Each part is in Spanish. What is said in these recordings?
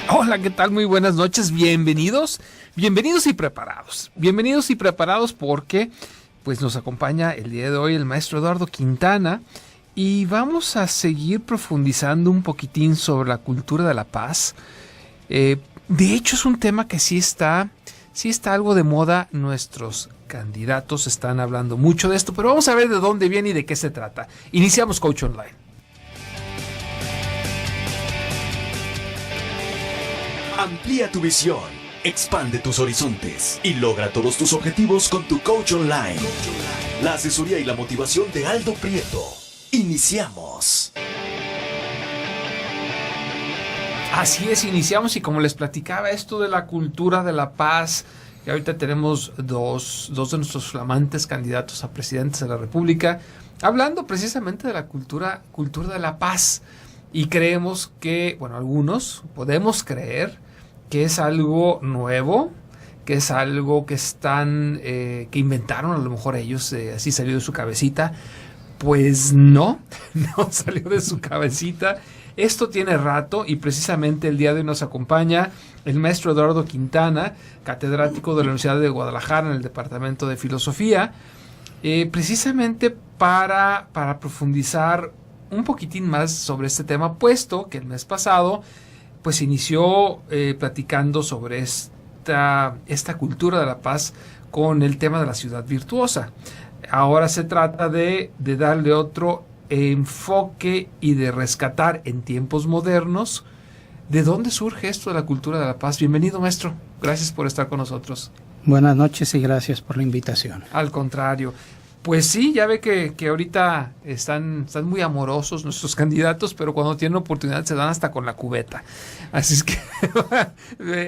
Hola, ¿qué tal? Muy buenas noches, bienvenidos y preparados. Bienvenidos y preparados porque pues nos acompaña el día de hoy el maestro Eduardo Quintana y vamos a seguir profundizando un poquitín sobre la cultura de la paz. De hecho es un tema que sí está algo de moda. Nuestros candidatos están hablando mucho de esto, pero vamos a ver de dónde viene y de qué se trata. Iniciamos Coach Online. Amplía tu visión, expande tus horizontes y logra todos tus objetivos con tu Coach Online. La asesoría y la motivación de Aldo Prieto. Iniciamos. Así es, iniciamos y como les platicaba, esto de la cultura de la paz, que ahorita tenemos dos de nuestros flamantes candidatos a presidentes de la República, hablando precisamente de la cultura de la paz. Y creemos que, bueno, algunos podemos creer que es algo nuevo, que es algo que que inventaron a lo mejor ellos, así salió de su cabecita. Pues no salió de su cabecita. Esto tiene rato y precisamente el día de hoy nos acompaña el maestro Eduardo Quintana, catedrático de la Universidad de Guadalajara en el Departamento de Filosofía, precisamente para profundizar un poquitín más sobre este tema, puesto que el mes pasado pues inició platicando sobre esta cultura de la paz con el tema de la ciudad virtuosa. Ahora se trata de darle otro enfoque y de rescatar en tiempos modernos de dónde surge esto de la cultura de la paz. Bienvenido, maestro. Gracias por estar con nosotros. Buenas noches y gracias por la invitación. Al contrario. Pues sí, ya ve que ahorita están muy amorosos nuestros candidatos, pero cuando tienen oportunidad se dan hasta con la cubeta. Así es que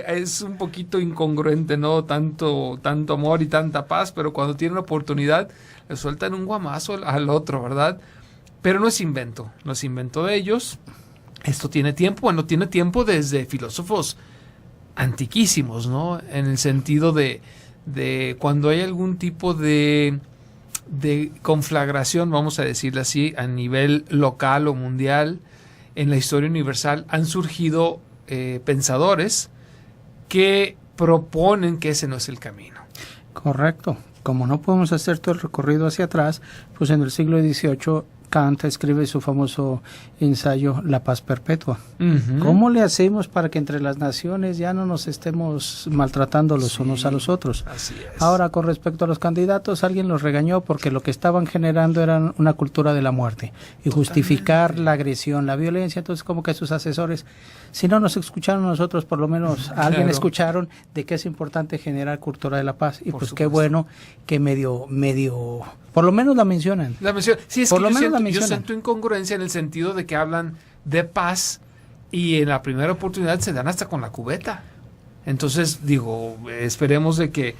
es un poquito incongruente, ¿no? Tanto amor y tanta paz, pero cuando tienen oportunidad le sueltan un guamazo al otro, ¿verdad? Pero no es invento de ellos. Esto tiene tiempo, tiene tiempo desde filósofos antiquísimos, ¿no? En el sentido de cuando hay algún tipo de conflagración, vamos a decirlo así, a nivel local o mundial, en la historia universal han surgido pensadores que proponen que ese no es el camino. Correcto. Como no podemos hacer todo el recorrido hacia atrás, pues en el siglo XVIII Kant escribe su famoso ensayo La paz perpetua. Uh-huh. ¿Cómo le hacemos para que entre las naciones ya no nos estemos maltratando los unos a los otros? Así es. Ahora, con respecto a los candidatos, alguien los regañó porque lo que estaban generando era una cultura de la muerte y justificar la agresión, la violencia. Entonces, como que sus asesores, si no nos escucharon nosotros, por lo menos a alguien escucharon de que es importante generar cultura de la paz. Y por pues supuesto. Qué bueno que medio por lo menos la mencionan. Sí, es por que yo siento incongruencia en el sentido de que hablan de paz y en la primera oportunidad se dan hasta con la cubeta. Entonces, digo, esperemos de que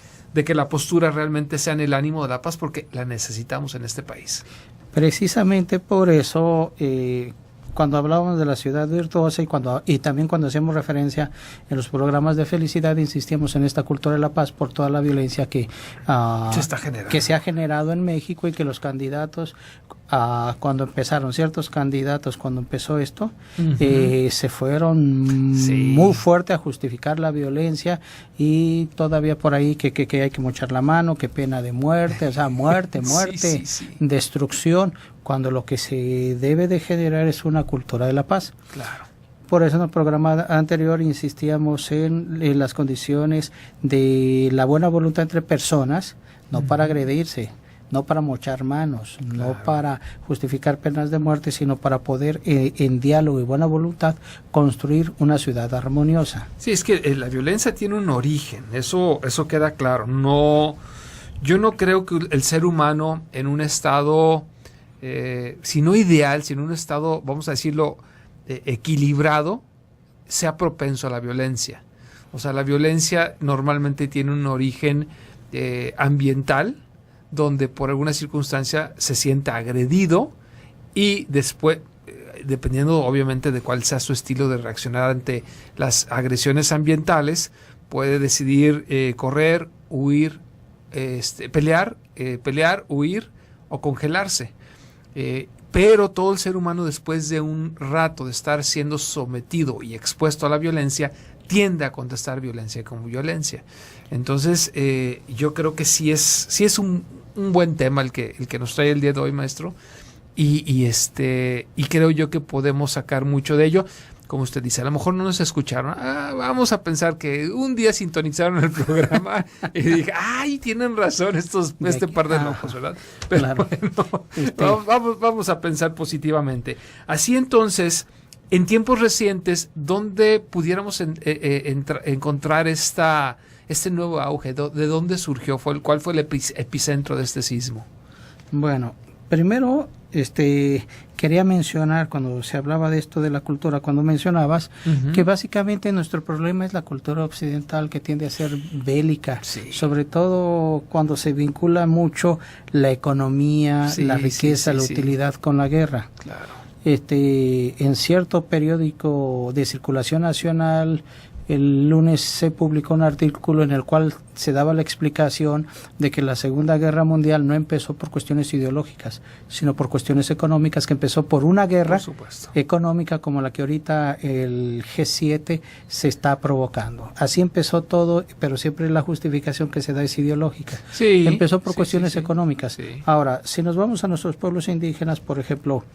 la postura realmente sea en el ánimo de la paz, porque la necesitamos en este país. Precisamente por eso, cuando hablábamos de la ciudad virtuosa y también cuando hacemos referencia en los programas de felicidad, insistíamos en esta cultura de la paz por toda la violencia que se ha generado en México, y que los candidatos, cuando empezaron, ciertos candidatos, cuando empezó esto, uh-huh. Se fueron muy fuerte a justificar la violencia, y todavía por ahí que hay que mochar la mano, que pena de muerte, o sea, muerte, sí. Destrucción, cuando lo que se debe de generar es una cultura de la paz. Claro. Por eso en el programa anterior insistíamos en las condiciones de la buena voluntad entre personas, no para agredirse, no para mochar manos, claro. No para justificar penas de muerte, sino para poder en diálogo y buena voluntad construir una ciudad armoniosa. Sí, es que la violencia tiene un origen, eso queda claro. No, yo no creo que el ser humano en un estado si no ideal, si en un estado, vamos a decirlo, equilibrado, sea propenso a la violencia. O sea, la violencia normalmente tiene un origen ambiental, donde por alguna circunstancia se siente agredido y después, dependiendo obviamente de cuál sea su estilo de reaccionar ante las agresiones ambientales, puede decidir correr, huir, pelear, huir o congelarse. pero todo el ser humano, después de un rato de estar siendo sometido y expuesto a la violencia, tiende a contestar violencia con violencia. Entonces, yo creo que sí es un buen tema el que nos trae el día de hoy, maestro, y creo yo que podemos sacar mucho de ello. Como usted dice, a lo mejor no nos escucharon. Vamos a pensar que un día sintonizaron el programa y dije, ¡ay, tienen razón este par de locos!, ¿verdad? Pero claro. Bueno, vamos a pensar positivamente. Así entonces, en tiempos recientes, ¿dónde pudiéramos encontrar este nuevo auge? ¿De dónde surgió? ¿Cuál fue el epicentro de este sismo? Bueno, primero, quería mencionar, cuando se hablaba de esto de la cultura, cuando mencionabas que básicamente nuestro problema es la cultura occidental, que tiende a ser bélica, sobre todo cuando se vincula mucho la economía, la riqueza, la utilidad con la guerra. Claro. En cierto periódico de circulación nacional, el lunes se publicó un artículo en el cual se daba la explicación de que la Segunda Guerra Mundial no empezó por cuestiones ideológicas, sino por cuestiones económicas, que empezó por una guerra económica como la que ahorita el G7 se está provocando. Así empezó todo, pero siempre la justificación que se da es ideológica. Empezó por cuestiones económicas. Sí. Ahora, si nos vamos a nuestros pueblos indígenas, por ejemplo,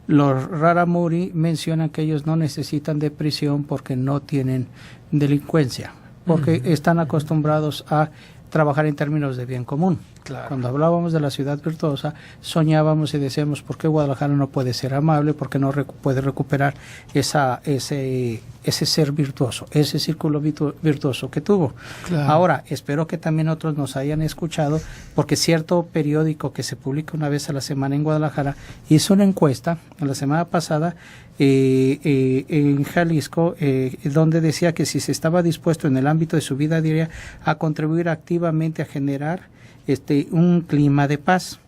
los Raramuri mencionan que ellos no necesitan de prisión porque no tienen delincuencia, porque están acostumbrados a trabajar en términos de bien común. Claro. Cuando hablábamos de la ciudad virtuosa, soñábamos y decíamos, ¿por qué Guadalajara no puede ser amable? ¿Por qué no puede recuperar ese ser virtuoso, ese círculo virtuoso que tuvo? Claro. Ahora, espero que también otros nos hayan escuchado, porque cierto periódico que se publica una vez a la semana en Guadalajara hizo una encuesta la semana pasada en Jalisco, donde decía que si se estaba dispuesto en el ámbito de su vida diaria a contribuir activamente a generar un clima de paz,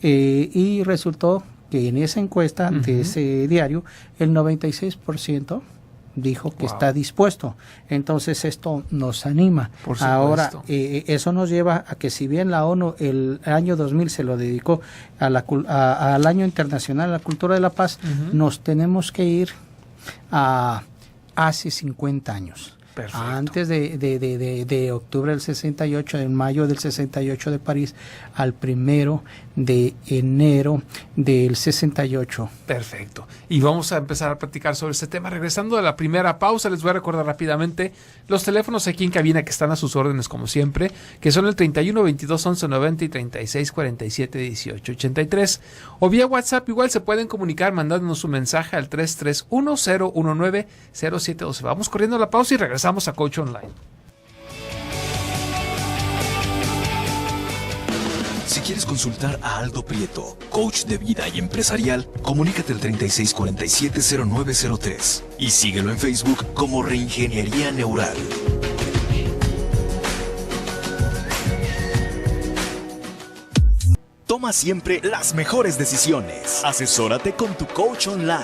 y resultó que en esa encuesta de ese diario el 96% dijo que está dispuesto. Entonces esto nos anima. Ahora, eso nos lleva a que, si bien la ONU el año 2000 se lo dedicó al año internacional a la cultura de la paz, nos tenemos que ir a hace 50 años. Perfecto. Antes de octubre del 68, en mayo del 68 de París, al 1 de enero del 68. Perfecto. Y vamos a empezar a platicar sobre este tema. Regresando a la primera pausa, les voy a recordar rápidamente los teléfonos aquí en cabina que están a sus órdenes, como siempre, que son el 31 22 11 90 y 36 47 18 83. O vía WhatsApp igual se pueden comunicar mandándonos un mensaje al 331 019 0712. Vamos corriendo a la pausa y regresamos a Coach Online. Si quieres consultar a Aldo Prieto, coach de vida y empresarial, comunícate al 3647-0903 y síguelo en Facebook como Reingeniería Neural. Toma siempre las mejores decisiones. Asesórate con tu coach online.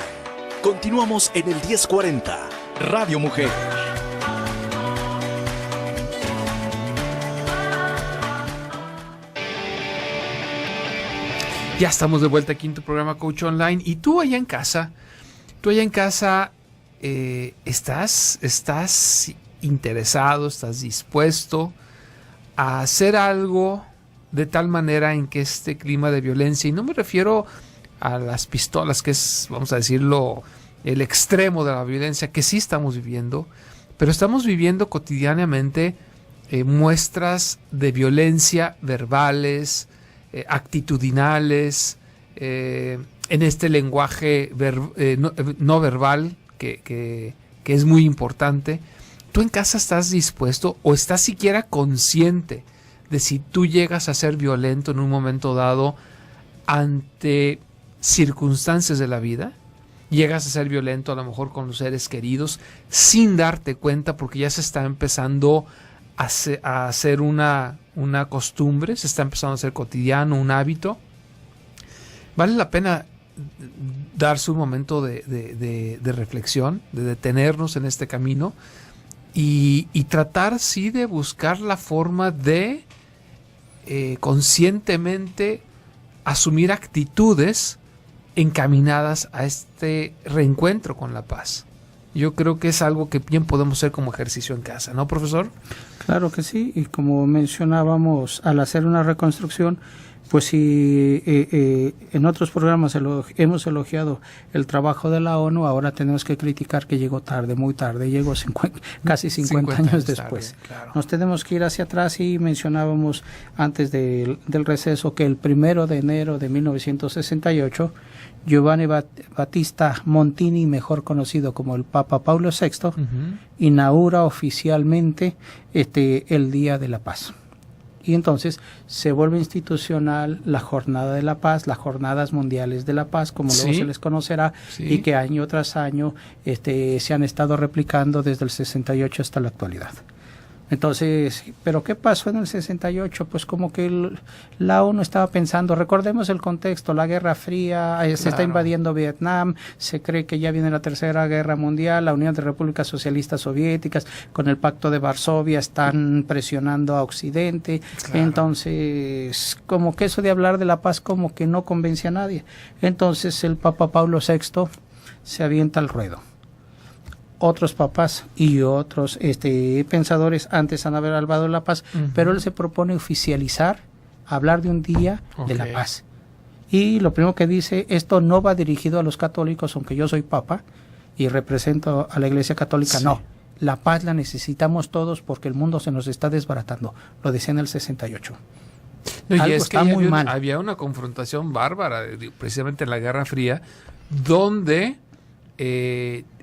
Continuamos en el 1040, Radio Mujer. Ya estamos de vuelta aquí en tu programa Coach Online. Y tú allá en casa, estás interesado, estás dispuesto a hacer algo de tal manera en que este clima de violencia, y no me refiero a las pistolas, que es, vamos a decirlo, el extremo de la violencia que sí estamos viviendo, pero estamos viviendo cotidianamente muestras de violencia verbales, actitudinales, en este lenguaje no verbal que es muy importante. ¿Tú en casa estás dispuesto o estás siquiera consciente de si tú llegas a ser violento en un momento dado ante circunstancias de la vida? Llegas a ser violento a lo mejor con los seres queridos sin darte cuenta, porque ya se está empezando a hacer una costumbre, se está empezando a hacer cotidiano, un hábito. Vale la pena darse un momento de reflexión, de detenernos en este camino y tratar, sí, de buscar la forma de conscientemente asumir actitudes encaminadas a este reencuentro con la paz. Yo creo que es algo que bien podemos hacer como ejercicio en casa, ¿no, profesor? Claro que sí, y como mencionábamos, al hacer una reconstrucción, pues si en otros programas hemos elogiado el trabajo de la ONU, ahora tenemos que criticar que llegó tarde, muy tarde, llegó casi 50 años después. Tarde, claro. Nos tenemos que ir hacia atrás y mencionábamos antes del receso que el 1 de enero de 1968, Giovanni Battista Montini, mejor conocido como el Papa Pablo VI, inaugura oficialmente el Día de la Paz. Y entonces se vuelve institucional la Jornada de la Paz, las Jornadas Mundiales de la Paz, como luego se les conocerá, y que año tras año se han estado replicando desde el 68 hasta la actualidad. Entonces, ¿pero qué pasó en el 68? Pues como que la ONU estaba pensando, recordemos el contexto, la Guerra Fría, se está invadiendo Vietnam, se cree que ya viene la Tercera Guerra Mundial, la Unión de Repúblicas Socialistas Soviéticas, con el Pacto de Varsovia están presionando a Occidente, entonces como que eso de hablar de la paz como que no convence a nadie. Entonces el Papa Pablo VI se avienta al ruedo. Otros papas y otros pensadores antes han haber alabado la paz, pero él se propone oficializar, hablar de un día de la paz. Y lo primero que dice, esto no va dirigido a los católicos, aunque yo soy papa y represento a la Iglesia Católica, no. La paz la necesitamos todos porque el mundo se nos está desbaratando. Lo decía en el 68. No, y algo es está que muy mal. Había una confrontación bárbara, precisamente en la Guerra Fría, donde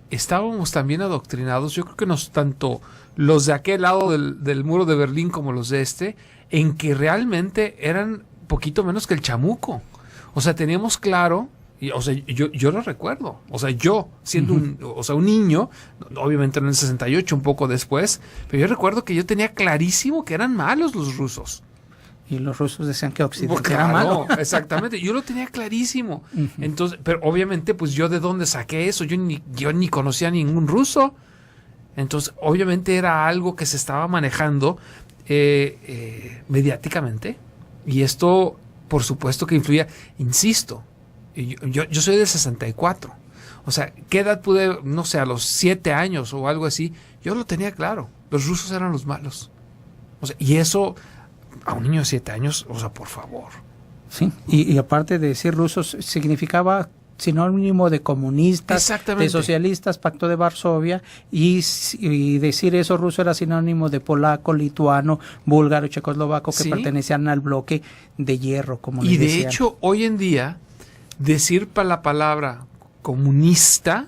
estábamos también adoctrinados, yo creo que tanto los de aquel lado del muro de Berlín como los de en que realmente eran poquito menos que el chamuco. O sea, teníamos claro, yo lo recuerdo, o sea, yo siendo un niño, obviamente en el 68, un poco después, pero yo recuerdo que yo tenía clarísimo que eran malos los rusos. Y los rusos decían que Occidente era malo. Exactamente, yo lo tenía clarísimo. Entonces, pero obviamente, pues yo de dónde saqué eso, yo ni conocía a ningún ruso. Entonces, obviamente era algo que se estaba manejando mediáticamente. Y esto, por supuesto que influía, insisto, yo soy del 64. O sea, ¿qué edad pude, no sé, a los 7 años o algo así? Yo lo tenía claro, los rusos eran los malos. O sea, y eso a un niño de 7 años, o sea, por favor. Sí, y aparte de decir rusos, significaba sinónimo de comunistas, de socialistas, Pacto de Varsovia, y decir eso ruso era sinónimo de polaco, lituano, búlgaro, checoslovaco, que pertenecían al bloque de hierro, como le decían. Y de hecho, hoy en día, decir para la palabra comunista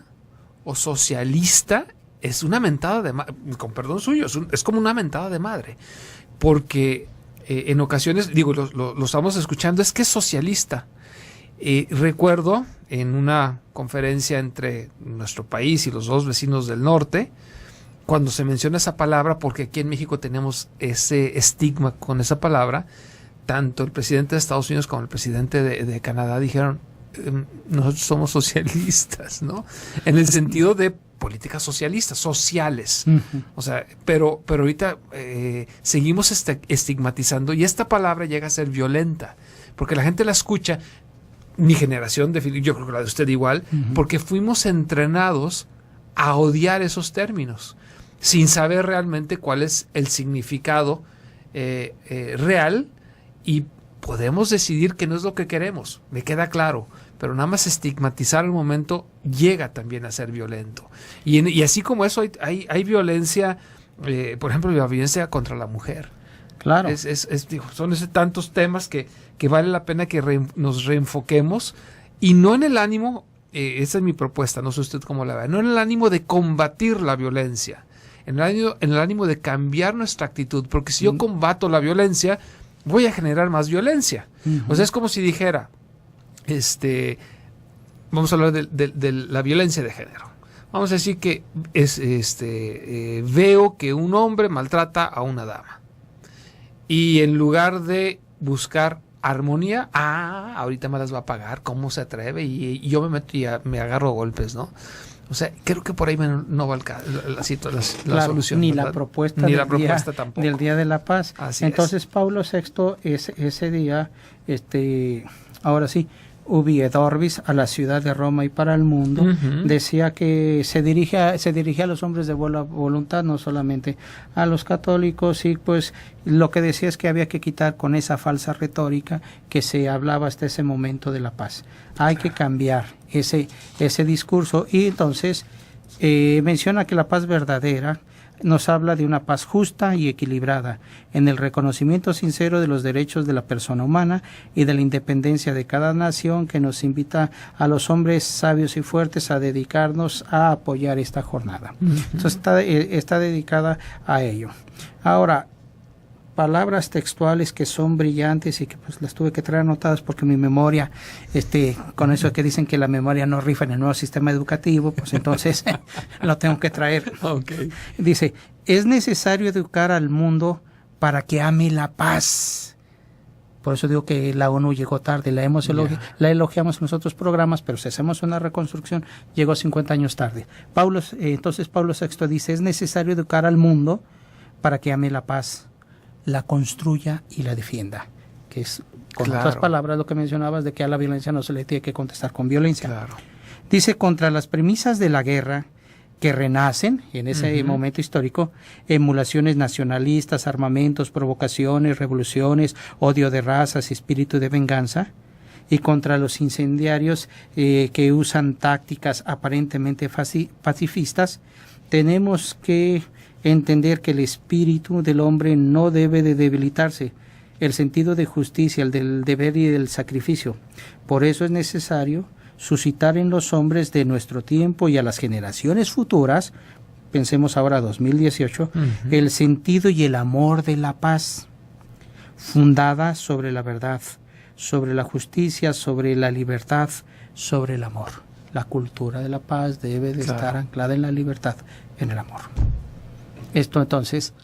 o socialista es una mentada de madre, con perdón suyo, es como una mentada de madre, porque en ocasiones, digo, lo estamos escuchando, es que es socialista. Recuerdo en una conferencia entre nuestro país y los dos vecinos del norte, cuando se menciona esa palabra, porque aquí en México tenemos ese estigma con esa palabra, tanto el presidente de Estados Unidos como el presidente de Canadá dijeron, nosotros somos socialistas, ¿no? En el sentido de políticas socialistas, sociales. O sea, pero ahorita seguimos estigmatizando y esta palabra llega a ser violenta, porque la gente la escucha, mi generación, yo creo que la de usted igual, porque fuimos entrenados a odiar esos términos, sin saber realmente cuál es el significado real, y podemos decidir que no es lo que queremos, me queda claro, pero nada más estigmatizar el momento llega también a ser violento. Y así como eso hay violencia, por ejemplo, la violencia contra la mujer. Claro. Son tantos temas que vale la pena que nos reenfoquemos, y no en el ánimo, esa es mi propuesta, no sé usted cómo la ve, no en el ánimo de combatir la violencia, en el ánimo de cambiar nuestra actitud, porque si yo combato la violencia, voy a generar más violencia. O sea, es como si dijera, vamos a hablar de la violencia de género. Vamos a decir que veo que un hombre maltrata a una dama. Y en lugar de buscar armonía, ahorita me las va a pagar, ¿cómo se atreve? Y yo me meto y me agarro a golpes, ¿no? O sea, creo que por ahí no va la solución. Ni ¿verdad? la propuesta, Tampoco. del Día de la Paz. Así Entonces, Pablo VI, ese día, ahora sí, Ubi et Orbis, a la ciudad de Roma y para el mundo, decía que se dirige a los hombres de buena voluntad, no solamente a los católicos, y pues lo que decía es que había que quitar con esa falsa retórica que se hablaba hasta ese momento de la paz. Hay que cambiar ese discurso, y entonces menciona que la paz verdadera nos habla de una paz justa y equilibrada, en el reconocimiento sincero de los derechos de la persona humana y de la independencia de cada nación, que nos invita a los hombres sabios y fuertes a dedicarnos a apoyar esta jornada. Entonces está dedicada a ello. Ahora, palabras textuales que son brillantes y que pues las tuve que traer anotadas porque mi memoria, con eso que dicen que la memoria no rifa en el nuevo sistema educativo, pues entonces lo tengo que traer. Okay. Dice, es necesario educar al mundo para que ame la paz. Por eso digo que la ONU llegó tarde, la elogiamos en los otros programas, pero si hacemos una reconstrucción, llegó 50 años tarde. Entonces Pablo VI dice, es necesario educar al mundo para que ame la paz, la construya y la defienda, que es, con otras palabras, lo que mencionabas de que a la violencia no se le tiene que contestar con violencia. Claro. Dice, contra las premisas de la guerra que renacen en ese momento histórico, emulaciones nacionalistas, armamentos, provocaciones, revoluciones, odio de razas, espíritu de venganza, y contra los incendiarios que usan tácticas aparentemente pacifistas, tenemos que entender que el espíritu del hombre no debe de debilitarse, el sentido de justicia, el del deber y del sacrificio. Por eso es necesario suscitar en los hombres de nuestro tiempo y a las generaciones futuras, pensemos ahora 2018, el sentido y el amor de la paz, fundada sobre la verdad, sobre la justicia, sobre la libertad, sobre el amor. La cultura de la paz debe de estar anclada en la libertad, en el amor. Esto entonces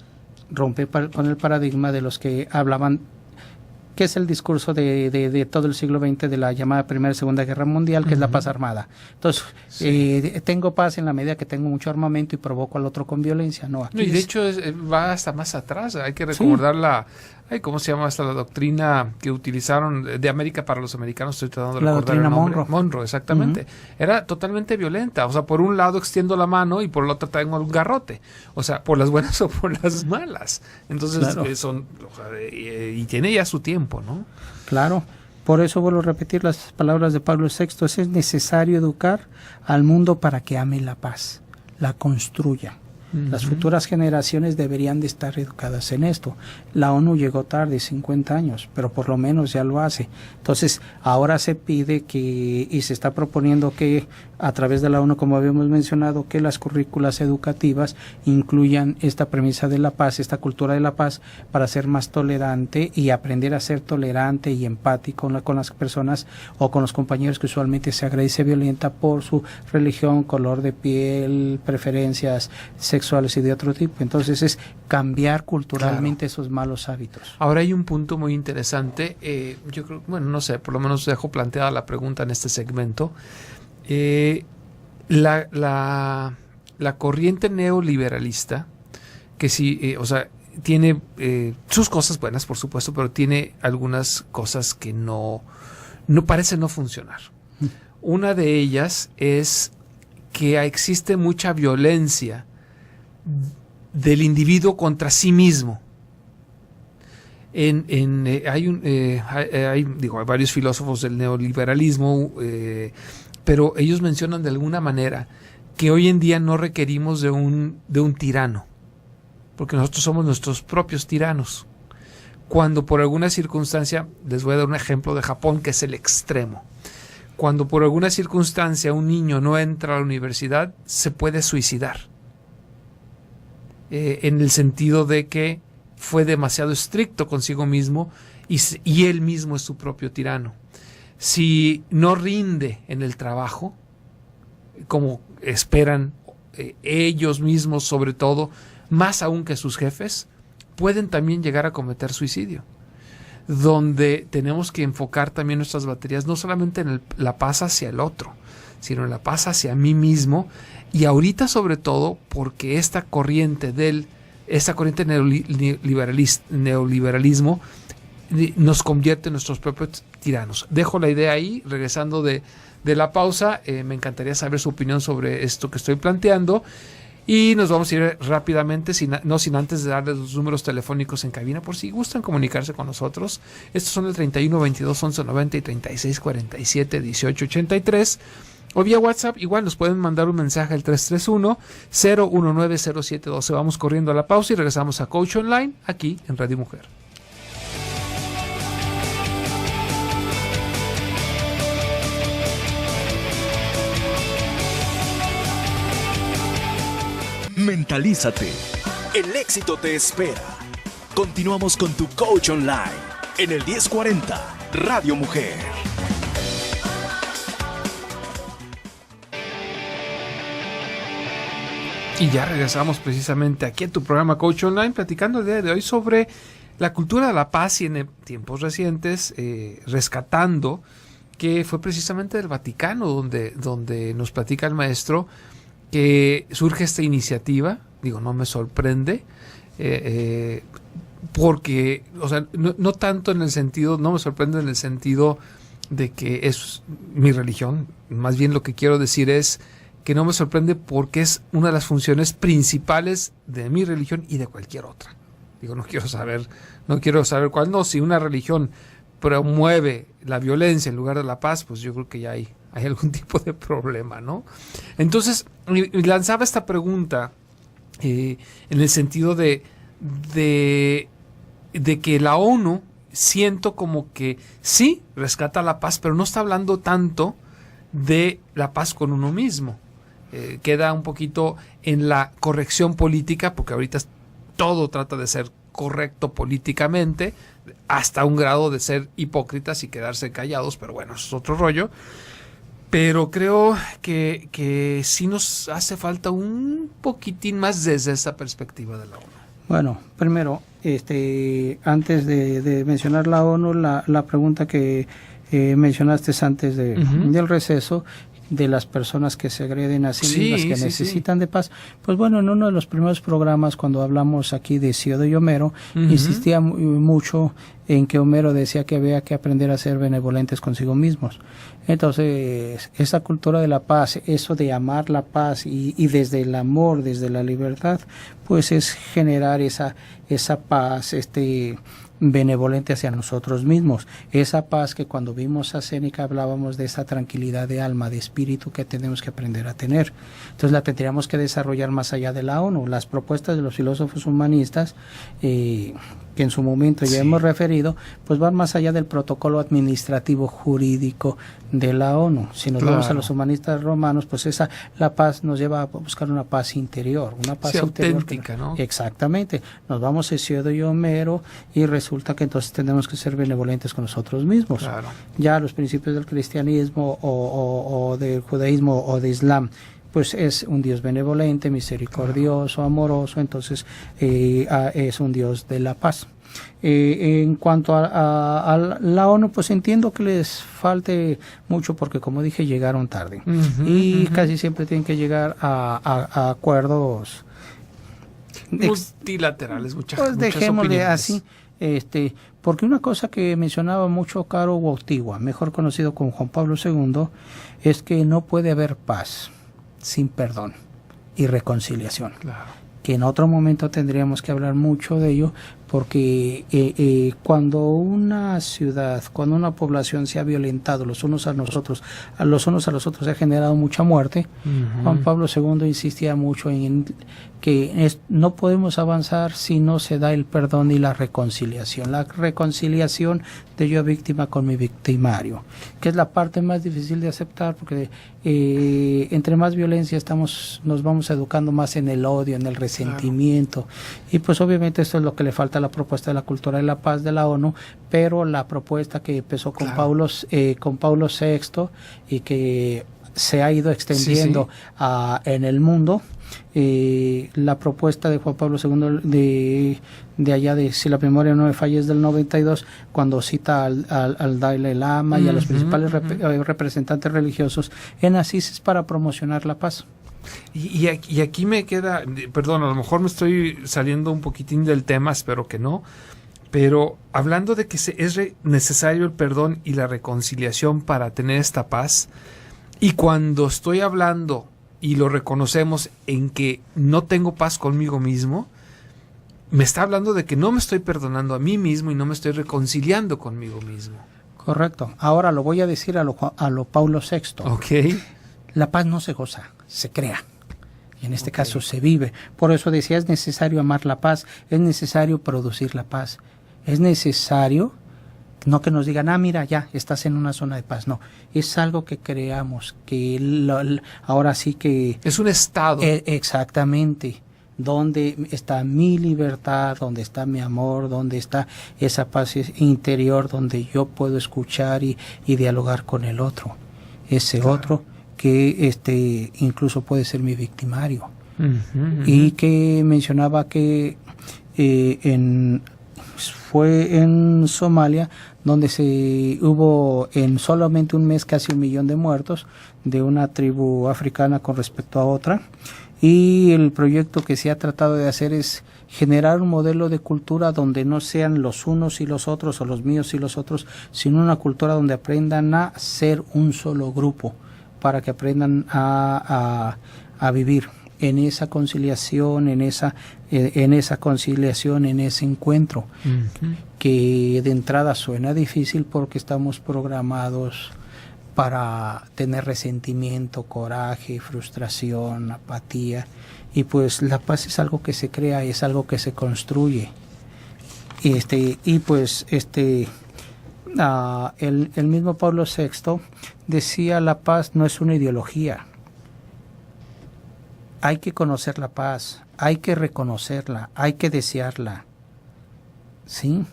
rompe con el paradigma de los que hablaban, que es el discurso de todo el siglo XX, de la llamada Primera y Segunda Guerra Mundial, que es la paz armada. Entonces, tengo paz en la medida que tengo mucho armamento y provoco al otro con violencia. No, aquí y de hecho va hasta más atrás. Hay que recordar ¿cómo se llama la doctrina que utilizaron de América para los americanos? Estoy tratando de recordar el nombre. Monroe, exactamente. Era totalmente violenta. O sea, por un lado extiendo la mano y por el otro tengo un garrote. O sea, por las buenas o por las malas. Entonces, y tiene ya su tiempo, ¿no? Claro. Por eso vuelvo a repetir las palabras de Pablo VI. Es necesario educar al mundo para que ame la paz, la construya. Las futuras generaciones deberían de estar educadas en esto. La ONU llegó tarde, 50 años, pero por lo menos ya lo hace. Entonces, ahora se pide y se está proponiendo que a través de la ONU, como habíamos mencionado, que las currículas educativas incluyan esta premisa de la paz, esta cultura de la paz, para ser más tolerante y aprender a ser tolerante y empático con las personas o con los compañeros que usualmente se agrede y se violenta por su religión, color de piel, preferencias sexuales y de otro tipo. Entonces es cambiar culturalmente esos malos hábitos. Ahora hay un punto muy interesante, yo creo, bueno, no sé, por lo menos dejo planteada la pregunta en este segmento. La corriente neoliberalista, que sí, tiene sus cosas buenas, por supuesto, pero tiene algunas cosas que no parecen no funcionar. Una de ellas es que existe mucha violencia del individuo contra sí mismo. Hay varios filósofos del neoliberalismo, pero ellos mencionan de alguna manera que hoy en día no requerimos de un tirano, porque nosotros somos nuestros propios tiranos. Cuando por alguna circunstancia, les voy a dar un ejemplo de Japón, que es el extremo. Cuando por alguna circunstancia un niño no entra a la universidad, se puede suicidar. En el sentido de que fue demasiado estricto consigo mismo y él mismo es su propio tirano. Si no rinde en el trabajo, como esperan ellos mismos, sobre todo, más aún que sus jefes, pueden también llegar a cometer suicidio. Donde tenemos que enfocar también nuestras baterías, no solamente en la paz hacia el otro, sino en la paz hacia mí mismo. Y ahorita, sobre todo, porque esta corriente neoliberalismo nos convierte en nuestros propios tiranos. Dejo la idea ahí, regresando de la pausa. Me encantaría saber su opinión sobre esto que estoy planteando. Y nos vamos a ir rápidamente, no sin antes de darles los números telefónicos en cabina, por si gustan comunicarse con nosotros. Estos son el 31 22 11 90 y 36 47 18 83. O vía WhatsApp, igual nos pueden mandar un mensaje al 331 019 0712. Vamos corriendo a la pausa y regresamos a Coach Online, aquí en Radio Mujer. Mentalízate. El éxito te espera. Continuamos con tu Coach Online en el 1040 Radio Mujer. Y ya regresamos precisamente aquí a tu programa Coach Online, platicando el día de hoy sobre la cultura de la paz y en tiempos recientes, rescatando que fue precisamente del Vaticano donde nos platica el maestro que surge esta iniciativa. Digo, no me sorprende, porque, o sea, no tanto en el sentido, no me sorprende en el sentido de que es mi religión, más bien lo que quiero decir es que no me sorprende porque es una de las funciones principales de mi religión y de cualquier otra. Digo, no quiero saber cuál. No, si una religión promueve la violencia en lugar de la paz, pues yo creo que ya hay algún tipo de problema, ¿no? Entonces, lanzaba esta pregunta en el sentido de que la ONU, siento como que sí rescata la paz, pero no está hablando tanto de la paz con uno mismo. Queda un poquito en la corrección política, porque ahorita todo trata de ser correcto políticamente, hasta un grado de ser hipócritas y quedarse callados, pero bueno, eso es otro rollo. Pero creo que sí nos hace falta un poquitín más desde esa perspectiva de la ONU. Bueno, primero, antes de mencionar la ONU, la pregunta que mencionaste antes del receso, de las personas que se agreden a sí mismas, que necesitan de paz. Pues bueno, en uno de los primeros programas, cuando hablamos aquí de Hesíodo y Homero, insistía mucho en que Homero decía que había que aprender a ser benevolentes consigo mismos. Entonces, esa cultura de la paz, eso de amar la paz y desde el amor, desde la libertad, pues es generar esa paz, benevolente hacia nosotros mismos. Esa paz que cuando vimos a Séneca hablábamos de esa tranquilidad de alma, de espíritu que tenemos que aprender a tener. Entonces la tendríamos que desarrollar más allá de la ONU. Las propuestas de los filósofos humanistas, que en su momento ya hemos referido, pues van más allá del protocolo administrativo jurídico de la ONU. Si nos vamos a los humanistas romanos, pues la paz nos lleva a buscar una paz interior, una paz interior auténtica, ¿no? Exactamente. Nos vamos a Hesíodo y Homero y resulta que entonces tenemos que ser benevolentes con nosotros mismos. Claro. Ya los principios del cristianismo o del judaísmo o de Islam, pues es un Dios benevolente, misericordioso, amoroso, entonces es un Dios de la paz. En cuanto a la ONU, pues entiendo que les falte mucho porque, como dije, llegaron tarde y casi siempre tienen que llegar a acuerdos multilaterales, pues dejémosle así. Porque una cosa que mencionaba mucho Caro Wojtyła, mejor conocido como Juan Pablo II, es que no puede haber paz sin perdón y reconciliación. Claro. Que en otro momento tendríamos que hablar mucho de ello, porque cuando una ciudad, cuando una población se ha violentado los unos a los otros se ha generado mucha muerte. Juan Pablo II insistía mucho en que no podemos avanzar si no se da el perdón y la reconciliación de yo víctima con mi victimario, que es la parte más difícil de aceptar, porque entre más violencia nos vamos educando más en el odio, en el resentimiento. Claro. Y pues obviamente esto es lo que le falta a la propuesta de la cultura de la paz de la ONU, pero la propuesta que empezó con Paulo VI y que se ha ido extendiendo en el mundo, la propuesta de Juan Pablo II de allá, si la memoria no me falla, es del 92, cuando cita al Dalai Lama y a los principales representantes religiosos en Asís, es para promocionar la paz. Y aquí me queda, perdón, a lo mejor me estoy saliendo un poquitín del tema, espero que no, Pero hablando de que es necesario el perdón y la reconciliación para tener esta paz, y cuando estoy hablando y lo reconocemos en que no tengo paz conmigo mismo, me está hablando de que no me estoy perdonando a mí mismo y no me estoy reconciliando conmigo mismo. Correcto. Ahora lo voy a decir a lo Paulo VI. Ok. La paz no se goza, se crea. Y en este caso se vive. Por eso decía, es necesario amar la paz, es necesario producir la paz. Es necesario, no que nos digan, mira, ya, estás en una zona de paz. No, es algo que creamos, que ahora sí que... Es un estado. Exactamente. Donde está mi libertad, donde está mi amor, donde está esa paz interior, donde yo puedo escuchar y dialogar con el otro. Ese otro que incluso puede ser mi victimario. Y que mencionaba que fue en Somalia donde hubo en solamente un mes casi 1 millón de muertos de una tribu africana con respecto a otra. Y el proyecto que se ha tratado de hacer es generar un modelo de cultura donde no sean los unos y los otros o los míos y los otros, sino una cultura donde aprendan a ser un solo grupo, para que aprendan a vivir en esa conciliación, en ese encuentro, que de entrada suena difícil porque estamos programados para tener resentimiento, coraje, frustración, apatía, y pues la paz es algo que se crea, es algo que se construye. El mismo Pablo VI decía, la paz no es una ideología. Hay que conocer la paz, hay que reconocerla, hay que desearla. ¿Sí?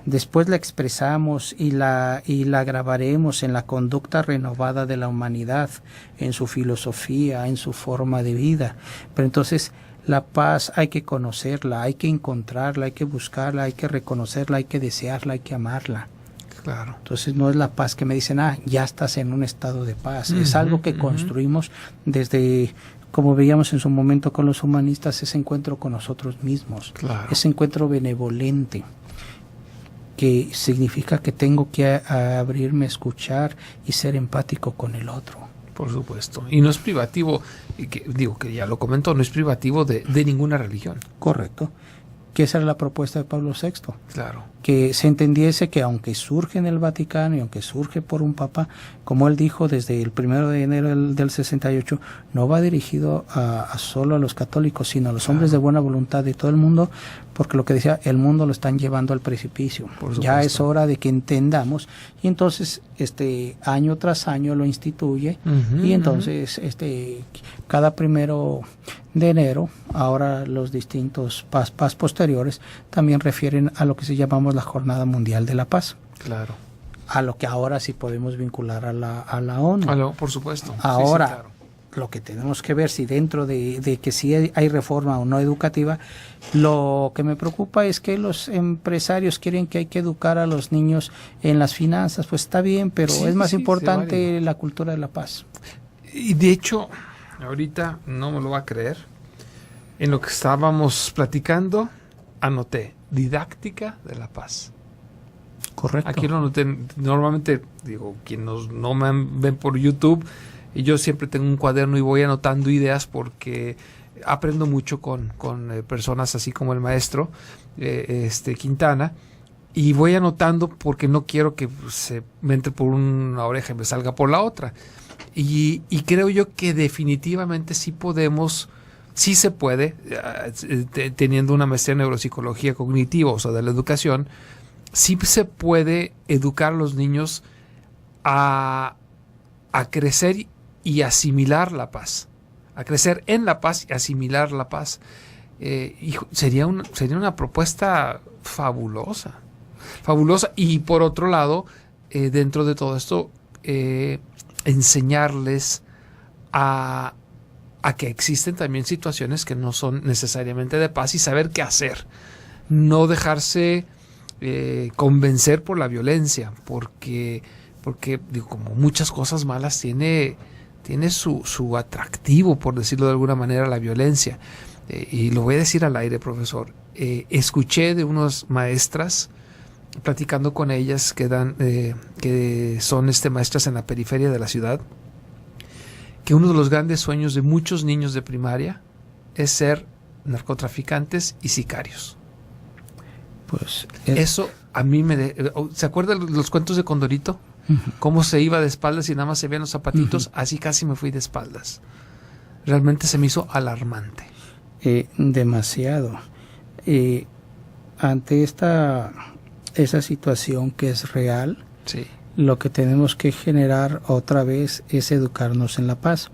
Después la expresamos y la grabaremos en la conducta renovada de la humanidad, en su filosofía, en su forma de vida. Pero entonces la paz hay que conocerla, hay que encontrarla, hay que buscarla, hay que reconocerla, hay que desearla, hay que amarla. Claro. Entonces no es la paz que me dicen, ya estás en un estado de paz. Es algo que construimos desde, como veíamos en su momento con los humanistas, ese encuentro con nosotros mismos. Claro. Ese encuentro benevolente, que significa que tengo que abrirme a escuchar y ser empático con el otro. Por supuesto. Y no es privativo, que ya lo comentó, no es privativo de ninguna religión. Correcto. Que esa era la propuesta de Pablo VI. Claro. Que se entendiese que aunque surge en el Vaticano y aunque surge por un papa, como él dijo desde el 1 de enero del 68, no va dirigido a solo a los católicos, sino a los hombres de buena voluntad de todo el mundo, porque lo que decía, el mundo lo están llevando al precipicio. Ya es hora de que entendamos, y entonces año tras año lo instituye, y entonces cada 1 de enero, ahora los distintos paz posteriores también refieren a lo que se llamamos la Jornada Mundial de la Paz. Claro. A lo que ahora sí podemos vincular a la ONU. Por supuesto. Ahora, sí, claro. Lo que tenemos que ver si dentro de que si hay reforma o no educativa, lo que me preocupa es que los empresarios quieren que hay que educar a los niños en las finanzas. Pues está bien, pero es más importante la cultura de la paz. Y de hecho, ahorita no me lo va a creer, en lo que estábamos platicando, anoté didáctica de la paz. Correcto. Aquí lo anoté. Normalmente, quienes no me ven por YouTube, y yo siempre tengo un cuaderno y voy anotando ideas porque aprendo mucho con personas así como el maestro Quintana, y voy anotando porque no quiero que se me entre por una oreja y me salga por la otra. Y creo yo que definitivamente sí se puede, teniendo una maestría en neuropsicología cognitiva, o sea, de la educación, sí se puede educar a los niños a crecer y asimilar la paz, a crecer en la paz y asimilar la paz. Y sería una propuesta fabulosa. Y por otro lado, dentro de todo esto, enseñarles a que existen también situaciones que no son necesariamente de paz y saber qué hacer. No dejarse convencer por la violencia, porque como muchas cosas malas tiene su atractivo, por decirlo de alguna manera, la violencia. Y lo voy a decir al aire, profesor. Escuché de unas maestras platicando con ellas que son maestras en la periferia de la ciudad, que uno de los grandes sueños de muchos niños de primaria es ser narcotraficantes y sicarios. Pues eso a mí ¿se acuerdan los cuentos de Condorito? Cómo se iba de espaldas y nada más se veían los zapatitos. Así casi me fui de espaldas. Realmente se me hizo alarmante. Demasiado. Ante esa situación que es real, sí, lo que tenemos que generar otra vez es educarnos en la paz.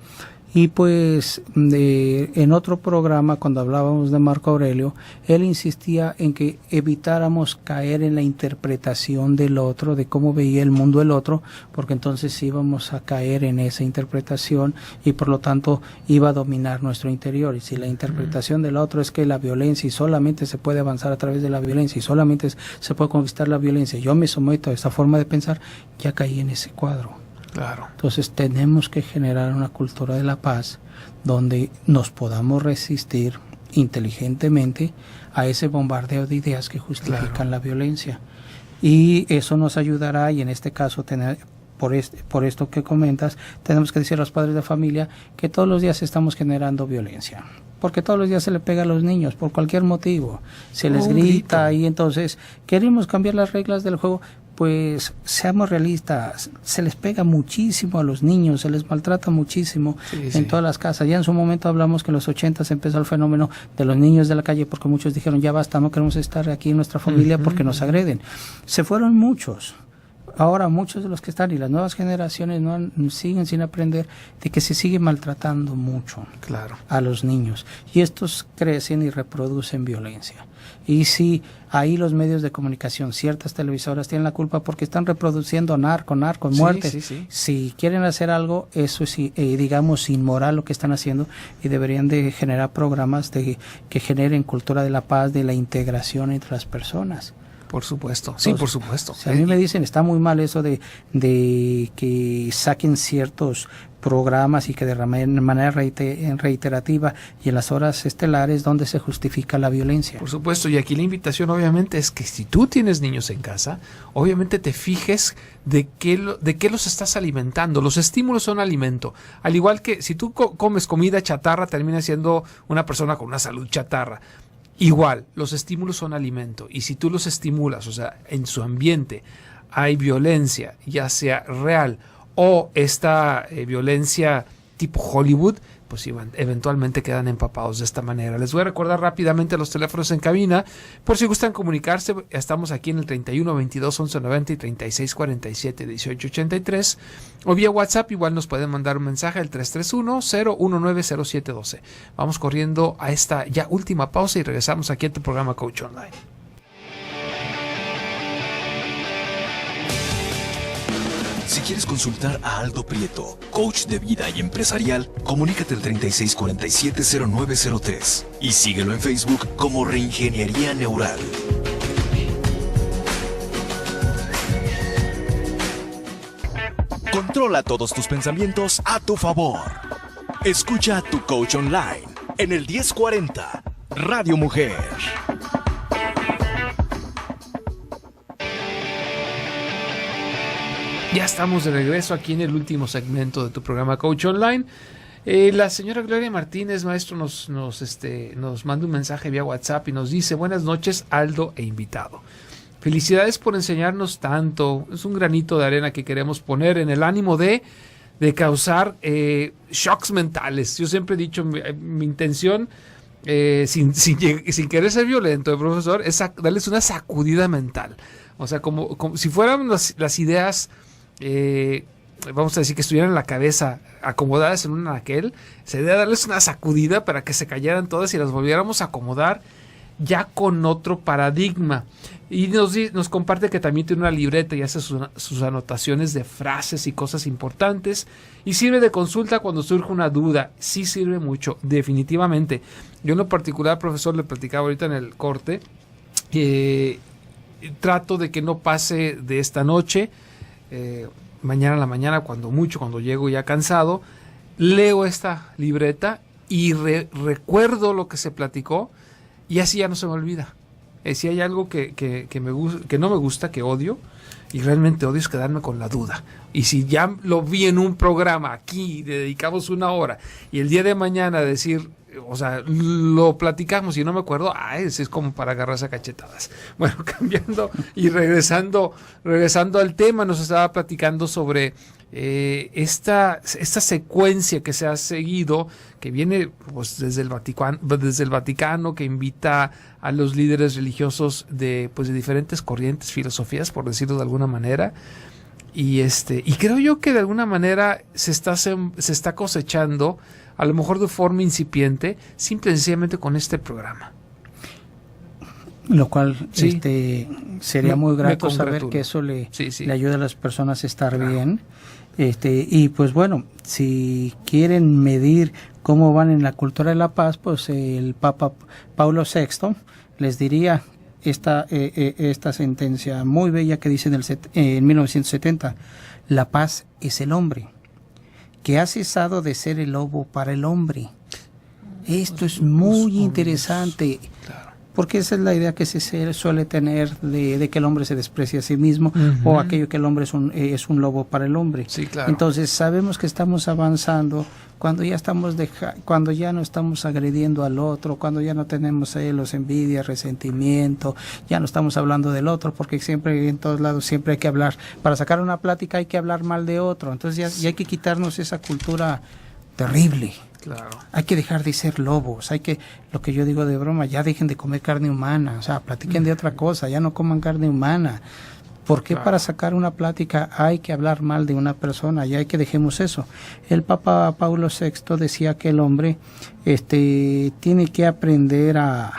Y pues en otro programa, cuando hablábamos de Marco Aurelio, él insistía en que evitáramos caer en la interpretación del otro, de cómo veía el mundo el otro, porque entonces íbamos a caer en esa interpretación y por lo tanto iba a dominar nuestro interior. Y si la interpretación del otro es que la violencia y solamente se puede avanzar a través de la violencia y solamente se puede conquistar la violencia, yo me someto a esa forma de pensar, ya caí en ese cuadro. Claro. Entonces tenemos que generar una cultura de la paz donde nos podamos resistir inteligentemente a ese bombardeo de ideas que justifican la violencia. Y eso nos ayudará, y en este caso por esto que comentas, tenemos que decir a los padres de familia que todos los días estamos generando violencia. Porque todos los días se le pega a los niños por cualquier motivo, se les grita y entonces queremos cambiar las reglas del juego. Pues seamos realistas, se les pega muchísimo a los niños, se les maltrata muchísimo en todas las casas. Ya en su momento hablamos que en los 80 empezó el fenómeno de los niños de la calle, porque muchos dijeron ya basta, no queremos estar aquí en nuestra familia porque nos agreden. Se fueron muchos. Ahora muchos de los que están y las nuevas generaciones siguen sin aprender de que se sigue maltratando mucho a los niños. Y estos crecen y reproducen violencia. Y si ahí los medios de comunicación, ciertas televisoras tienen la culpa porque están reproduciendo narco, muertes. Si quieren hacer algo, eso es, digamos, inmoral lo que están haciendo, y deberían de generar programas que generen cultura de la paz, de la integración entre las personas. Por supuesto, entonces, sí, por supuesto. Si a mí me dicen, está muy mal eso de que saquen ciertos programas y que de manera reiterativa y en las horas estelares donde se justifica la violencia. Por supuesto, y aquí la invitación obviamente es que si tú tienes niños en casa, obviamente te fijes de qué los estás alimentando. Los estímulos son alimento. Al igual que si tú comes comida chatarra, terminas siendo una persona con una salud chatarra. Igual, los estímulos son alimento, y si tú los estimulas, o sea, en su ambiente hay violencia, ya sea real o esta violencia tipo Hollywood, pues eventualmente quedan empapados de esta manera. Les voy a recordar rápidamente los teléfonos en cabina, por si gustan comunicarse. Estamos aquí en el 31 22 11 90 y 36 47 18 83, o vía WhatsApp igual nos pueden mandar un mensaje al 331 019 07 12. Vamos corriendo a esta ya última pausa y regresamos aquí a tu programa Coach Online. Si quieres consultar a Aldo Prieto, coach de vida y empresarial, comunícate al 3647-0903 y síguelo en Facebook como Reingeniería Neural. Controla todos tus pensamientos a tu favor. Escucha a tu coach online en el 1040 Radio Mujer. Ya estamos de regreso aquí en el último segmento de tu programa Coach Online. La señora Gloria Martínez, maestro, nos manda un mensaje vía WhatsApp y nos dice: buenas noches, Aldo e invitado. Felicidades por enseñarnos tanto. Es un granito de arena que queremos poner en el ánimo de causar shocks mentales. Yo siempre he dicho, mi intención, sin querer ser violento, profesor, es darles una sacudida mental. O sea, como si fueran las ideas... vamos a decir que estuvieran en la cabeza acomodadas en un anaquel, sería darles una sacudida para que se cayeran todas y las volviéramos a acomodar ya con otro paradigma. Y nos comparte que también tiene una libreta y hace sus anotaciones de frases y cosas importantes, y sirve de consulta cuando surge una duda. Sí sirve mucho, definitivamente. Yo en lo particular, profesor, le platicaba ahorita en el corte, trato de que no pase de esta noche. Mañana en la mañana, cuando llego ya cansado, leo esta libreta y recuerdo lo que se platicó, y así ya no se me olvida. Si hay algo que no me gusta, que odio, y realmente odio, es quedarme con la duda. Y si ya lo vi en un programa aquí, le dedicamos 1 hora, y el día de mañana decir, o sea, lo platicamos y no me acuerdo, ese es como para agarrarse a cachetadas. Bueno, cambiando y regresando al tema, nos estaba platicando sobre esta secuencia que se ha seguido, que viene pues desde el Vaticano, que invita a los líderes religiosos de diferentes corrientes, filosofías, por decirlo de alguna manera. Y creo yo que de alguna manera se está cosechando, a lo mejor de forma incipiente, simple y sencillamente con este programa. Lo cual Sí. Sería muy grato me saber congratulo. que eso le Sí. ayuda a las personas a estar Claro. bien. Y pues bueno, si quieren medir cómo van en la cultura de la paz, pues el Papa Paulo VI les diría esta sentencia muy bella que dice en 1970: la paz es el hombre, que ha cesado de ser el lobo para el hombre. Esto es muy interesante. Claro. Porque esa es la idea que se suele tener de que el hombre se desprecia a sí mismo, Ujú. o aquello que el hombre es un lobo para el hombre. Sí, claro. Entonces sabemos que estamos avanzando cuando ya cuando ya no estamos agrediendo al otro, cuando ya no tenemos celos, envidia, resentimiento, ya no estamos hablando del otro, porque siempre en todos lados siempre hay que hablar, para sacar una plática hay que hablar mal de otro. Entonces ya hay que quitarnos esa cultura terrible. Claro. Hay que dejar de ser lobos, lo que yo digo de broma, ya dejen de comer carne humana, o sea, platiquen de otra cosa, ya no coman carne humana. ¿Por qué Claro. para sacar una plática hay que hablar mal de una persona? Ya hay que dejemos eso. El Papa Paulo VI decía que el hombre tiene que aprender a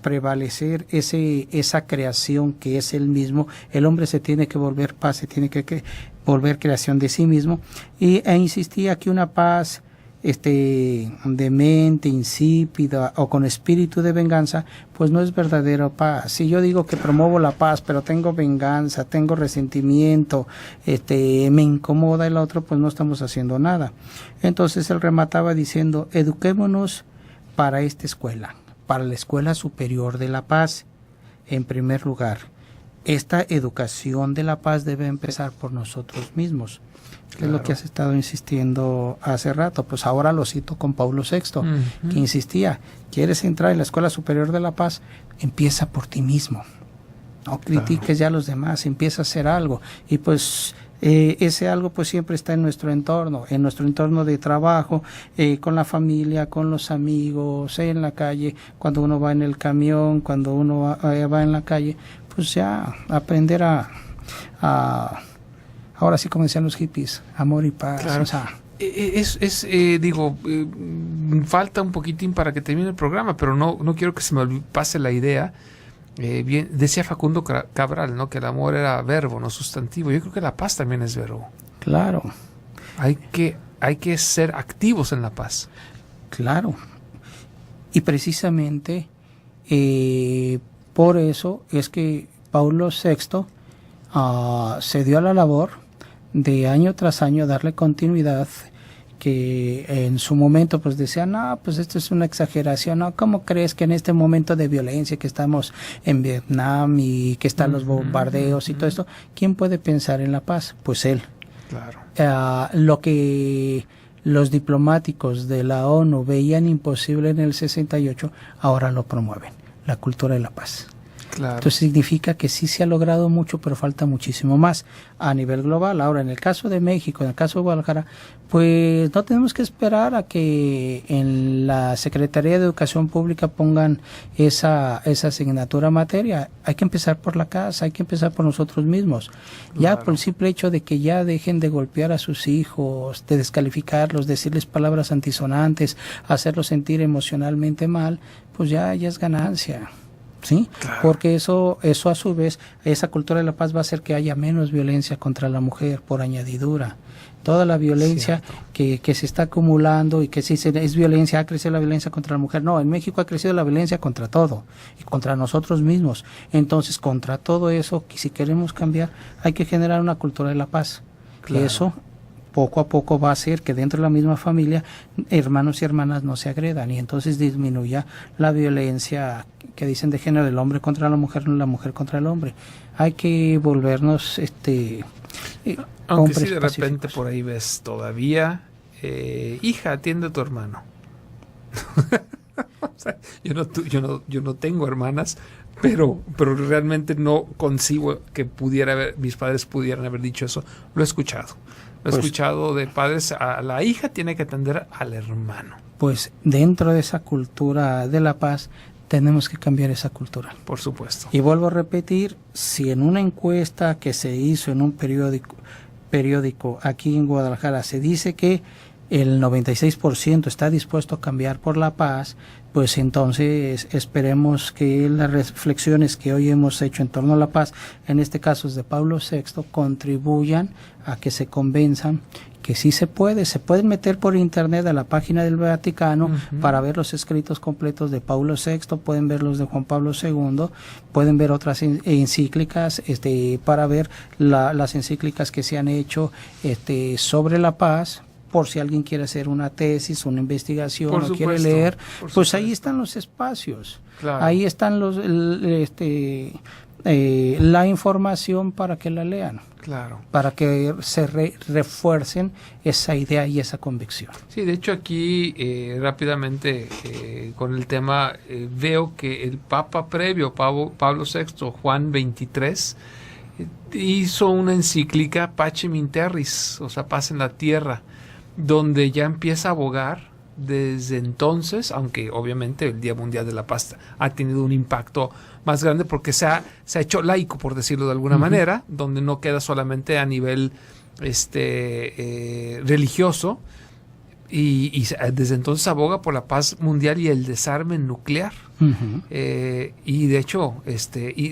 prevalecer esa creación que es él mismo. El hombre se tiene que volver paz, se tiene que volver creación de sí mismo, e insistía que una paz de mente insípida o con espíritu de venganza, pues no es verdadera paz. Si yo digo que promuevo la paz, pero tengo venganza, tengo resentimiento, me incomoda el otro, pues no estamos haciendo nada. Entonces él remataba diciendo: eduquémonos para esta escuela, para la Escuela Superior de la Paz. En primer lugar, esta educación de la paz debe empezar por nosotros mismos. Es lo que has estado insistiendo hace rato. Pues ahora lo cito con Paulo VI, que insistía: ¿quieres entrar en la Escuela Superior de la Paz? Empieza por ti mismo. No critiques ya a los demás, empieza a hacer algo. Y pues ese algo pues siempre está en nuestro entorno de trabajo, con la familia, con los amigos, en la calle, cuando uno va en el camión, cuando uno va en la calle, pues ya aprender a ahora sí, como decían los hippies, amor y paz. Claro. O sea, falta un poquitín para que termine el programa, pero no quiero que se me pase la idea. Bien, decía Facundo Cabral, ¿no?, que el amor era verbo, no sustantivo. Yo creo que la paz también es verbo. claro, Hay que ser activos en la paz. claro. Y precisamente por eso es que Paulo VI se dio a la labor de año tras año darle continuidad, que en su momento pues decían: no, pues esto es una exageración, no, ¿cómo crees que en este momento de violencia que estamos en Vietnam y que están los bombardeos y todo esto, quién puede pensar en la paz? Pues él. Claro. Lo que los diplomáticos de la ONU veían imposible en el 68, ahora lo promueven, la cultura de la paz. Claro. Entonces significa que sí se ha logrado mucho, pero falta muchísimo más a nivel global. Ahora, en el caso de México, en el caso de Guadalajara, pues no tenemos que esperar a que en la Secretaría de Educación Pública pongan esa asignatura materia. Hay que empezar por la casa, hay que empezar por nosotros mismos. Ya por el simple hecho de que ya dejen de golpear a sus hijos, de descalificarlos, decirles palabras antisonantes, hacerlos sentir emocionalmente mal, pues ya es ganancia. ¿Sí? Claro. Porque eso a su vez, esa cultura de la paz va a hacer que haya menos violencia contra la mujer por añadidura. Toda la violencia que se está acumulando, y que si es violencia, ha crecido la violencia contra la mujer. No, en México ha crecido la violencia contra todo y contra nosotros mismos. Entonces, contra todo eso, si queremos cambiar, hay que generar una cultura de la paz. Claro. Y eso poco a poco va a hacer que dentro de la misma familia hermanos y hermanas no se agredan y entonces disminuya la violencia que dicen de género del hombre contra la mujer contra el hombre. Hay que volvernos aunque si de repente por ahí ves todavía hija, atiende a tu hermano. O sea, yo no tengo hermanas, pero realmente no concibo que mis padres pudieran haber dicho eso. Lo he escuchado. Lo he escuchado de padres, a la hija tiene que atender al hermano. Pues dentro de esa cultura de la paz tenemos que cambiar esa cultura. Por supuesto. Y vuelvo a repetir, si en una encuesta que se hizo en un periódico aquí en Guadalajara se dice que el 96% está dispuesto a cambiar por la paz, pues entonces esperemos que las reflexiones que hoy hemos hecho en torno a la paz, en este caso es de Pablo VI, contribuyan a que se convenzan que sí se pueden meter por internet a la página del Vaticano para ver los escritos completos de Pablo VI, pueden ver los de Juan Pablo II, pueden ver otras encíclicas, para ver las encíclicas que se han hecho sobre la paz, por si alguien quiere hacer una tesis, una investigación, o quiere leer, pues ahí están los espacios, claro. Ahí están la información para que la lean. Claro. Para que se refuercen esa idea y esa convicción. Sí, de hecho aquí rápidamente con el tema veo que el Papa previo, Pablo VI, Juan XXIII, hizo una encíclica Pacem in Terris, o sea, paz en la tierra, donde ya empieza a abogar desde entonces, aunque obviamente el Día Mundial de la Paz ha tenido un impacto más grande porque se ha hecho laico, por decirlo de alguna manera, donde no queda solamente a nivel religioso, y desde entonces aboga por la paz mundial y el desarme nuclear. Y de hecho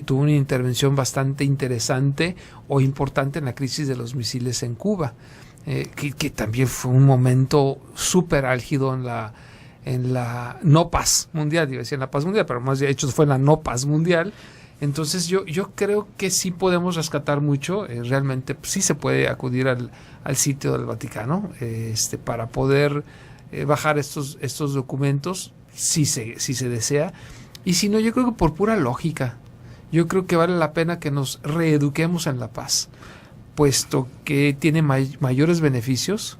tuvo una intervención bastante interesante o importante en la crisis de los misiles en Cuba. Que también fue un momento súper álgido en la no paz mundial, iba a decir en la paz mundial, pero más de hecho fue en la no paz mundial. Entonces yo creo que sí podemos rescatar mucho, realmente sí se puede acudir al sitio del Vaticano para poder bajar estos documentos si se desea, y si no, yo creo que por pura lógica, yo creo que vale la pena que nos reeduquemos en la paz, puesto que tiene mayores beneficios,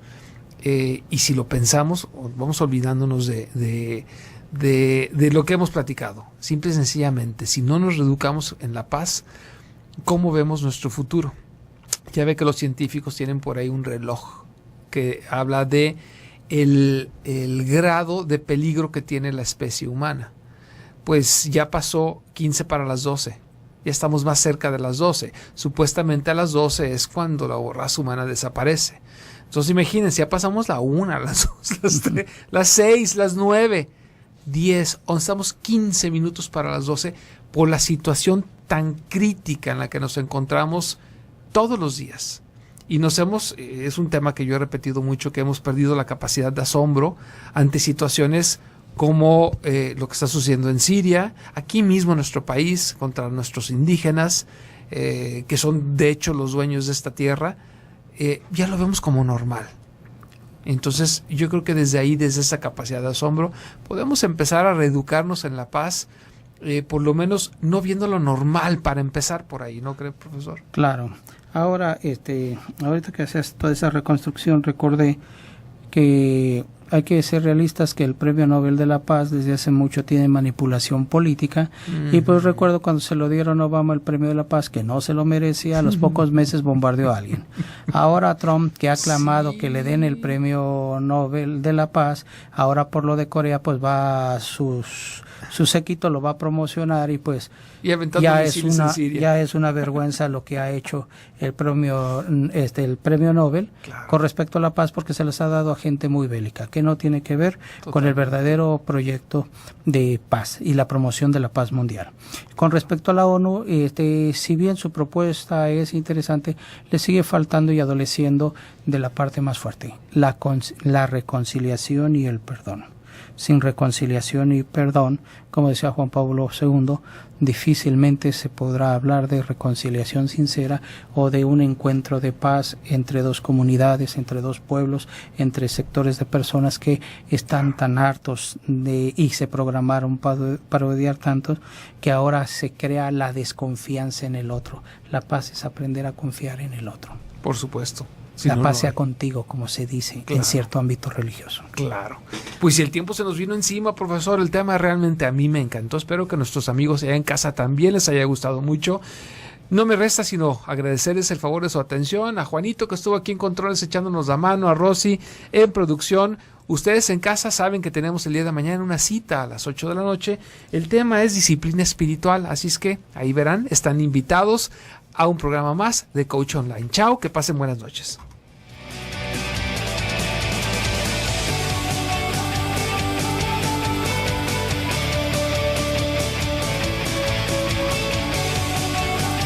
y si lo pensamos, vamos olvidándonos de lo que hemos platicado. Simple y sencillamente, si no nos reeducamos en la paz, ¿cómo vemos nuestro futuro? Ya ve que los científicos tienen por ahí un reloj que habla de el grado de peligro que tiene la especie humana. Pues ya pasó 15 para las 12. Ya estamos más cerca de las 12. Supuestamente a las 12 es cuando la raza humana desaparece. Entonces imagínense, ya pasamos la 1, las 2, las 3, las 6, las 9, 10, estamos 15 minutos para las 12 por la situación tan crítica en la que nos encontramos todos los días. Y es un tema que yo he repetido mucho, que hemos perdido la capacidad de asombro ante situaciones como lo que está sucediendo en Siria, aquí mismo en nuestro país, contra nuestros indígenas, que son de hecho los dueños de esta tierra. Ya lo vemos como normal. Entonces yo creo que desde ahí, desde esa capacidad de asombro, podemos empezar a reeducarnos en la paz, por lo menos no viendo lo normal, para empezar por ahí, ¿no cree, profesor? Claro. Ahora, ahorita que haces toda esa reconstrucción, recordé que hay que ser realistas, que el Premio Nobel de la Paz desde hace mucho tiene manipulación política, y pues recuerdo cuando se lo dieron a Obama el Premio de la Paz, que no se lo merecía, a los pocos meses bombardeó a alguien. Ahora Trump, que ha clamado que le den el Premio Nobel de la Paz, ahora por lo de Corea, pues su séquito lo va a promocionar, y pues ya es una vergüenza lo que ha hecho el premio Nobel, claro, con respecto a la paz, porque se les ha dado a gente muy bélica, que no tiene que ver con el verdadero proyecto de paz y la promoción de la paz mundial. Con respecto a la ONU, si bien su propuesta es interesante, le sigue faltando y adoleciendo de la parte más fuerte, la reconciliación y el perdón. sin reconciliación y perdón, como decía Juan Pablo II, difícilmente se podrá hablar de reconciliación sincera o de un encuentro de paz entre dos comunidades, entre dos pueblos, entre sectores de personas que están tan hartos y se programaron para odiar tanto que ahora se crea la desconfianza en el otro. La paz es aprender a confiar en el otro. Por supuesto. La paz sea contigo, como se dice en cierto ámbito religioso. Claro. Pues si el tiempo se nos vino encima, profesor, el tema realmente a mí me encantó. Espero que a nuestros amigos allá en casa también les haya gustado mucho. No me resta sino agradecerles el favor de su atención, a Juanito que estuvo aquí en controles echándonos la mano, a Rosy en producción. Ustedes en casa saben que tenemos el día de mañana una cita a las 8 de la noche. El tema es disciplina espiritual, así es que ahí verán, están invitados a un programa más de Coach Online. Chao, que pasen buenas noches.